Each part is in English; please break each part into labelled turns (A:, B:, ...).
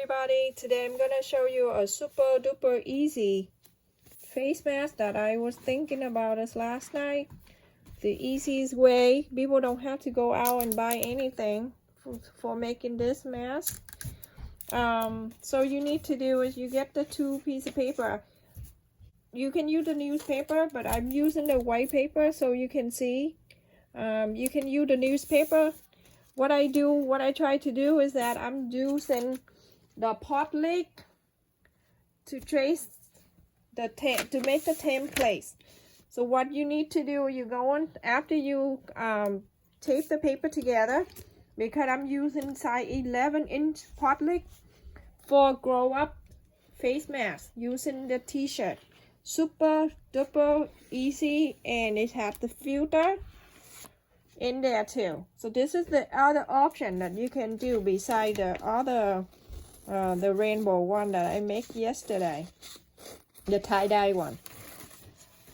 A: everybody, today I'm gonna show you a super duper easy face mask that I was thinking about this last night. The easiest way, people don't have to go out and buy anything for making this mask. So you need to do is you get the 2 pieces of paper. You can use the newspaper, but I'm using the white paper so you can see. You can use the newspaper. What I try to do is that I'm using the pot lick to trace the to make the template. So what you need to do, you go on after you tape the paper together, because I'm using size 11-inch pot lick for grow up face mask using the t-shirt. Super duper easy, and it has the filter in there too. So this is the other option that you can do beside the other the rainbow one that I made yesterday, the tie-dye one.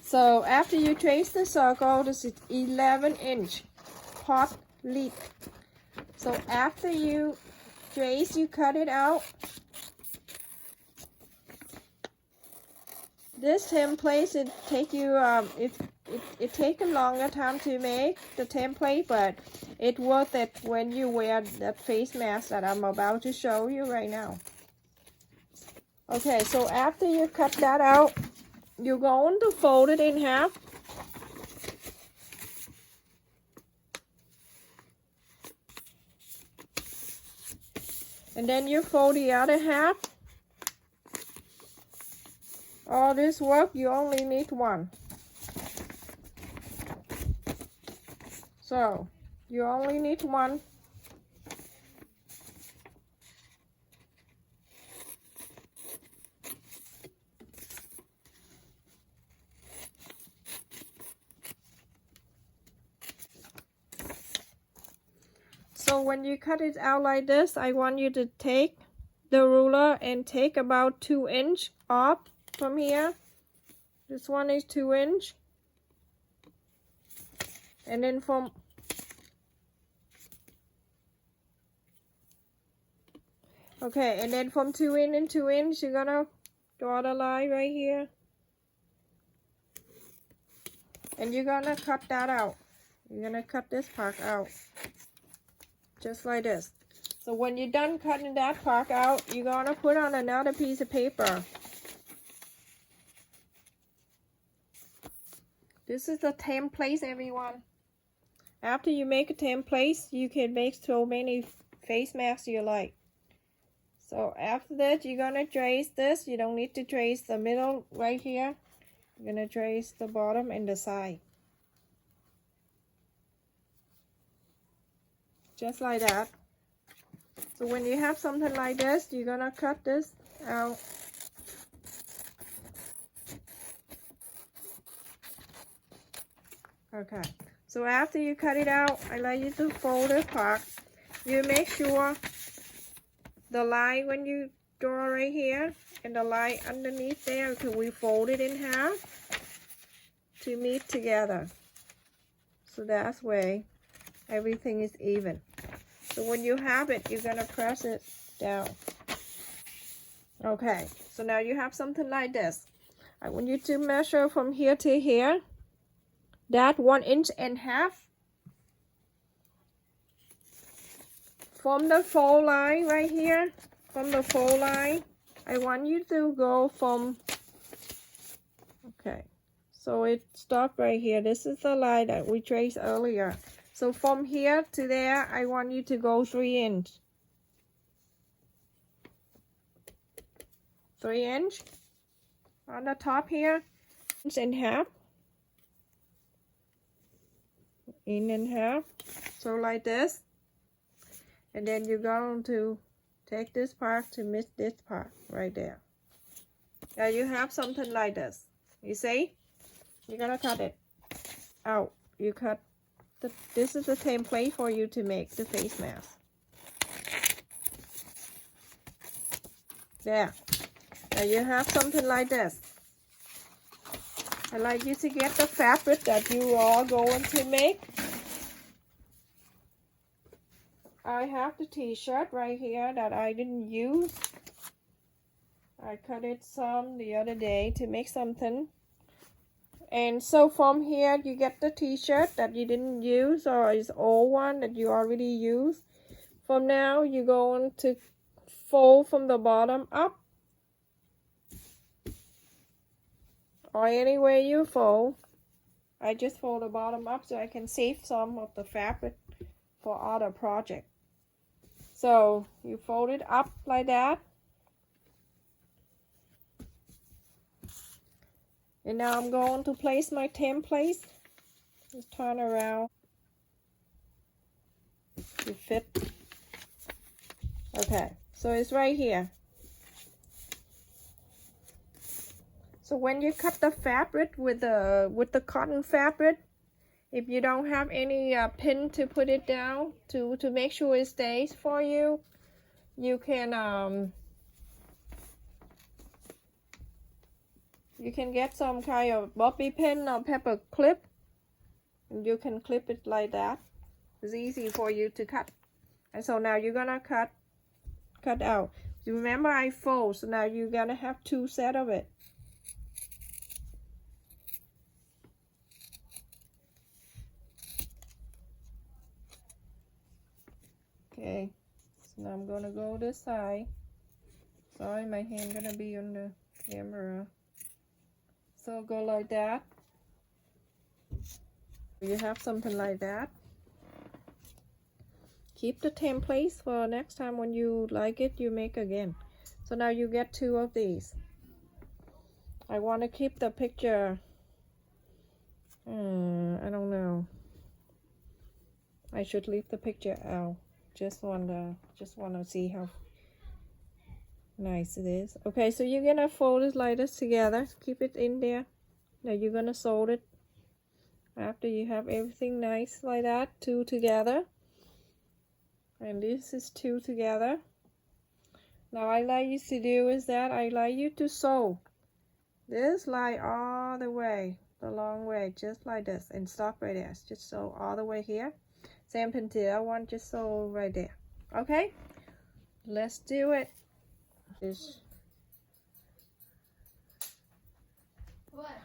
A: So after you trace the circle, this is 11-inch pot lid. So after you trace, you cut it out. This template, it take you it take a longer time to make the template, but it's worth it when you wear that face mask that I'm about to show you right now. Okay, so after you cut that out, you're going to fold it in half. And then you fold the other half. All this work, you only need one. So, you only need one. So when you cut it out like this, I want you to take the ruler and take about 2 inch off from here. This one is 2 inch. And then from and then from 2 inch and 2 inch, you're gonna draw the line right here. And you're gonna cut that out. You're gonna cut this part out. Just like this. So when you're done cutting that part out, you're gonna put on another piece of paper. This is the template, everyone. After you make a template, you can make so many face masks you like. So after that, you're gonna trace this. You don't need to trace the middle right here. You're gonna trace the bottom and the side. Just like that. So when you have something like this, you're gonna cut this out. Okay. So after you cut it out, I like you to fold it apart. You make sure the line when you draw right here and the line underneath there, because we fold it in half to meet together. So that's way everything is even. So when you have it, you're gonna press it down. Okay, so now you have something like this. I want you to measure from here to here. That 1.5 inches. From the fold line right here, from the fold line, I want you to go from, okay, so it stopped right here. This is the line that we traced earlier. So from here to there, I want you to go 3 inches. 3 inches on the top here, 1.5 inches. In and half, so like this. And then you're going to take this part to miss this part right there. Now you have something like this. You see? You're gonna cut it out. You cut this is the template for you to make the face mask. There. Now you have something like this. I like you to get the fabric that you are going to make. I have the t-shirt right here that I didn't use. I cut it some the other day to make something. And so from here you get the t-shirt that you didn't use or is old one that you already used. From now you're going to fold from the bottom up, or any way you fold. I just fold the bottom up so I can save some of the fabric for other project. So you fold it up like that. And now I'm going to place my template. Just turn around to fit. Okay, so it's right here. So when you cut the fabric with the cotton fabric, if you don't have any pin to put it down to make sure it stays for you, you can get some kind of bobby pin or paper clip, and you can clip it like that. It's easy for you to cut. And so now you're gonna cut out. Remember I fold, so now you're gonna have two sets of it. Okay, so now I'm gonna go this side. Sorry, my hand gonna be on the camera. So go like that. You have something like that. Keep the templates for next time when you like it, you make again. So now you get two of these. I want to keep the picture. I don't know. I should leave the picture out. Just wanna see how nice it is. Okay, so you're gonna fold it like this together. Keep it in there. Now you're gonna sew it after you have everything nice like that, two together. And this is two together. Now I like you to do is that I like you to sew this line all the way, the long way, just like this, and stop right there. Just sew all the way here. Same thing to the other one, just sew right there. Okay, let's do it.
B: What?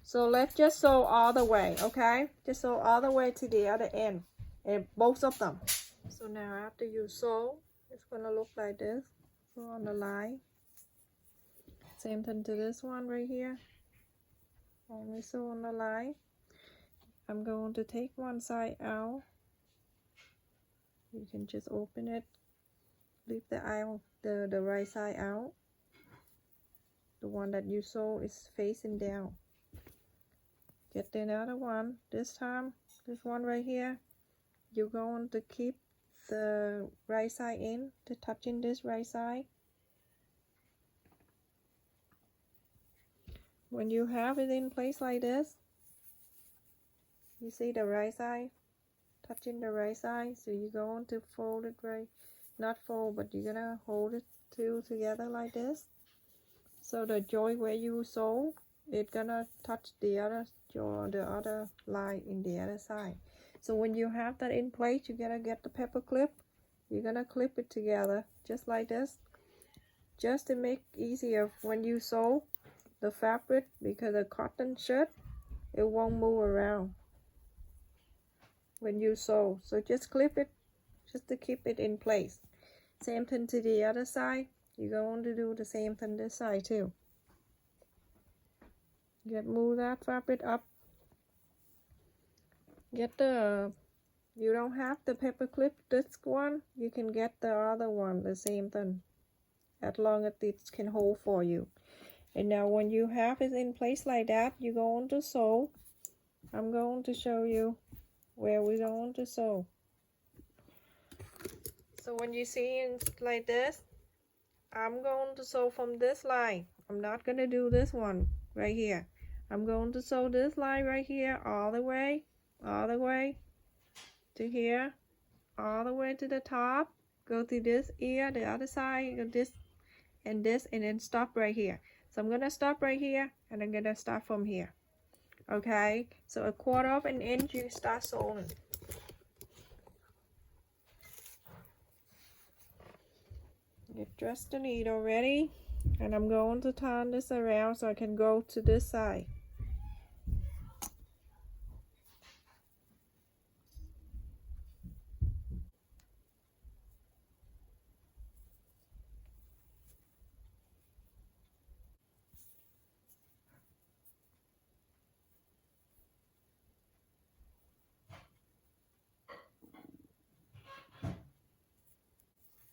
A: So let's just sew all the way, okay? Just sew all the way to the other end, and both of them. So now after you sew, it's gonna look like this. So on the line. Same thing to this one right here. Only sew on the line. I'm going to take one side out. You can just open it. Leave the aisle, the right side out. The one that you sew is facing down. Get the other one. This time, this one right here, you're going to keep the right side in, to touching this right side. When you have it in place like this, you see the right side touching the right side, so you're going to fold it right, not fold, but you're gonna hold it two together like this. So the joint where you sew, it's gonna touch the other line in the other side. So when you have that in place, you're gonna get the paper clip. You're gonna clip it together just like this, just to make easier when you sew the fabric, because the cotton shirt, it won't move around when you sew. So just clip it just to keep it in place. Same thing to the other side. You're going to do the same thing this side too. Move that fabric up. You don't have the paper clip this one, you can get the other one, the same thing, as long as it can hold for you. And now when you have it in place like that, you're going to sew. I'm going to show you where we're going to sew. So when you see it like this, I'm going to sew from this line. I'm not going to do this one right here. I'm going to sew this line right here all the way to here, all the way to the top, go to this ear, the other side, this, and then stop right here. So I'm gonna stop right here, and I'm gonna start from here. Okay, so 1/4 of an inch you start sewing. Get just the needle ready, and I'm going to turn this around so I can go to this side.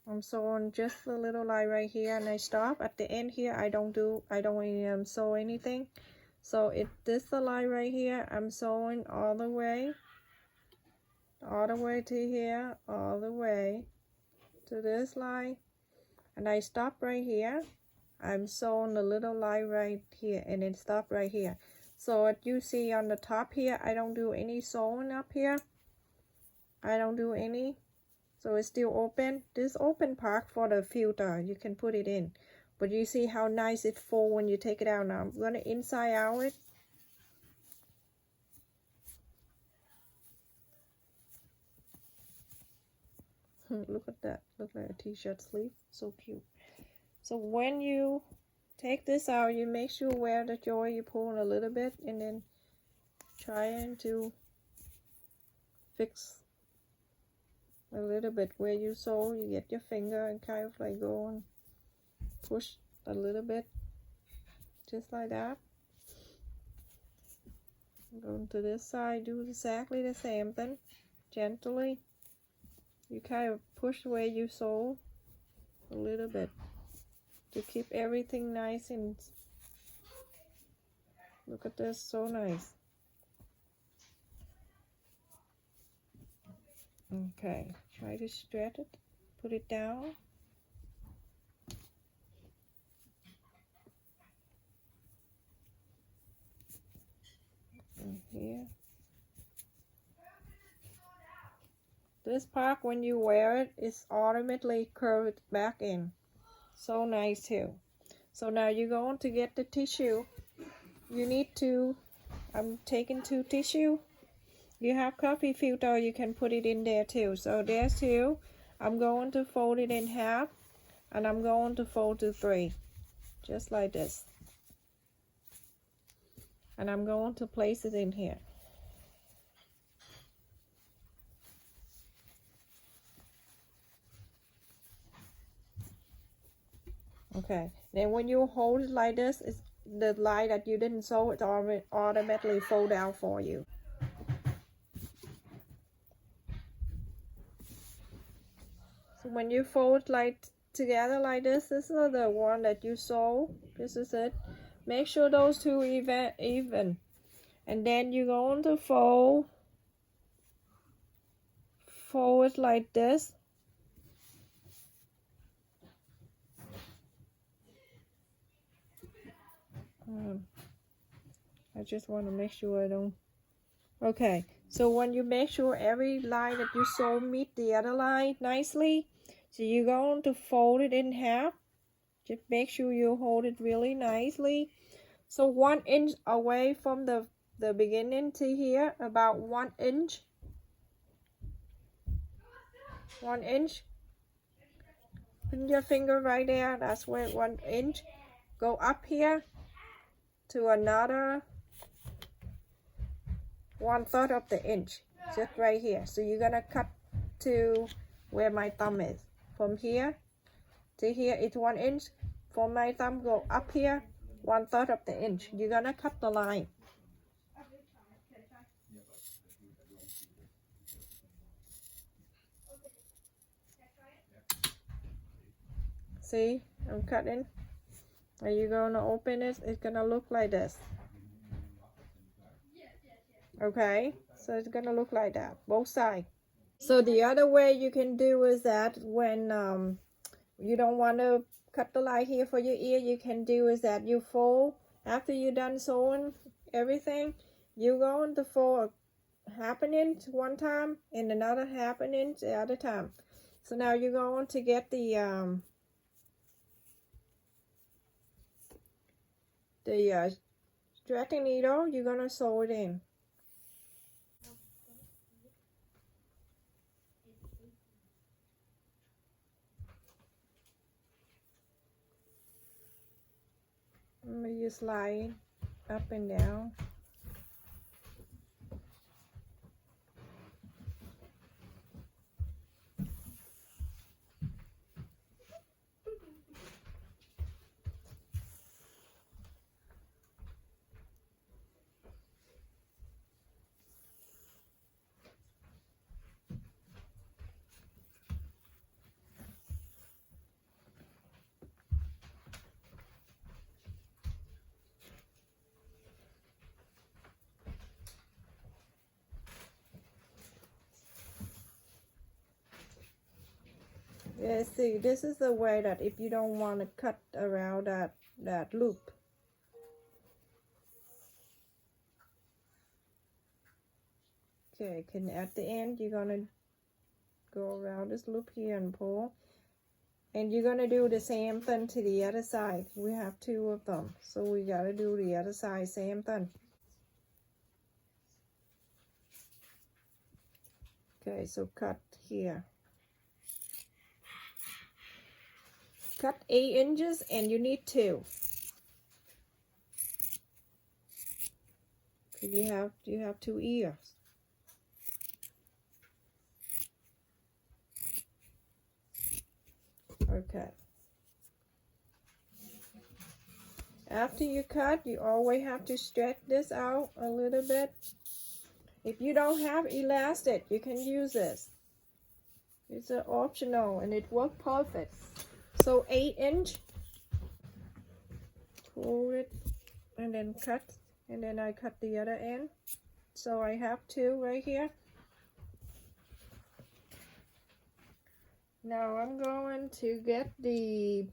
A: I'm sewing just a little line right here, and I stop at the end here. I don't sew anything. So this the line right here. I'm sewing all the way to here, all the way to this line, and I stop right here. I'm sewing a little line right here, and then stop right here. So what you see on the top here, I don't do any sewing up here. I don't do any. So it's still open. This open part for the filter, you can put it in. But you see how nice it folds when you take it out. Now I'm gonna inside out it. Look at that. Look like a t-shirt sleeve. So cute. So when you take this out, you make sure where the joy you pull a little bit, and then trying to fix a little bit where you sew. You get your finger and kind of like go and push a little bit, just like that. Go to this side, do exactly the same thing. Gently, you kind of push where you sew a little bit to keep everything nice. And look at this, so nice. Okay, try to stretch it, put it down. And here. This part, when you wear it, is automatically curved back in. So nice too. So now you're going to get the tissue. You need to, I'm taking 2 tissue. You have coffee filter, you can put it in there too. So there's 2. I'm going to fold it in half, and I'm going to fold to 3, just like this. And I'm going to place it in here. Okay, then when you hold it like this, it's the line that you didn't sew, it automatically fold out for you. So when you fold like together like this is the one that you sew. This is it. Make sure those 2 even. And then you're going to fold it like this. I just want to make sure I don't. Okay, so when you make sure every line that you sew meet the other line nicely, so you're going to fold it in half. Just make sure you hold it really nicely. So 1 inch away from the beginning to here, about 1 inch. 1 inch. Put your finger right there. That's where 1 inch. Go up here to another 1/3 of the inch, just right here. So you're gonna cut to where my thumb is. From here to here it's 1 inch. From my thumb, go up here 1/3 of the inch. You're gonna cut the line. See, I'm cutting. Are you gonna open it? It's gonna look like this. Okay, so it's gonna look like that, both sides. So the other way you can do is that when you don't want to cut the line here for your ear, you can do is that you fold, after you're done sewing everything, you're going to fold 1/2 inch one time and another 1/2 inch the other time. So now you're going to get the threading needle, you're gonna sew it in. You slide up and down. Yeah, see, this is the way that if you don't want to cut around that loop. Okay, can at the end you're gonna go around this loop here and pull. And you're gonna do the same thing to the other side. We have two of them, so we gotta do the other side, same thing. Okay, so cut here. Cut 8 inches and you need 2. You have 2 ears. Okay. After you cut, you always have to stretch this out a little bit. If you don't have elastic, you can use this. It's an optional and it works perfect. So 8 inch. Hold it and then cut. And then I cut the other end. So I have 2 right here. Now I'm going to get the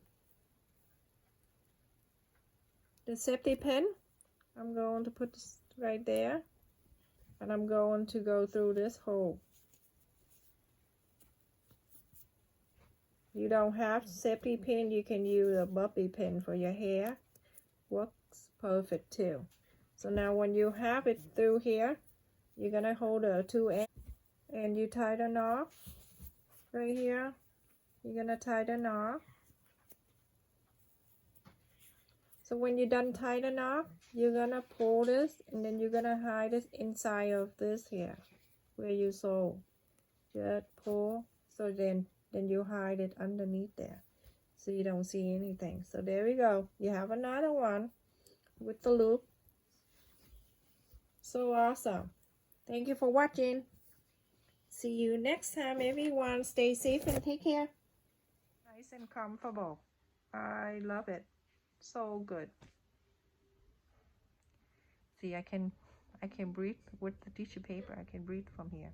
A: safety pin. I'm going to put this right there. And I'm going to go through this hole. You don't have safety pin, you can use a bobby pin for your hair. Works perfect too. So now when you have it through here, you're gonna hold the 2 ends and you tie the knot right here. You're gonna tie the knot. So when you're done tying the knot, you're gonna pull this and then you're gonna hide it inside of this here where you sew. Just pull, so then you hide it underneath there so you don't see anything. So there we go. You have another one with the loop. So awesome. Thank you for watching. See you next time, everyone. Stay safe and take care. Nice and comfortable. I love it. So good. See, I can breathe with the tissue paper. I can breathe from here.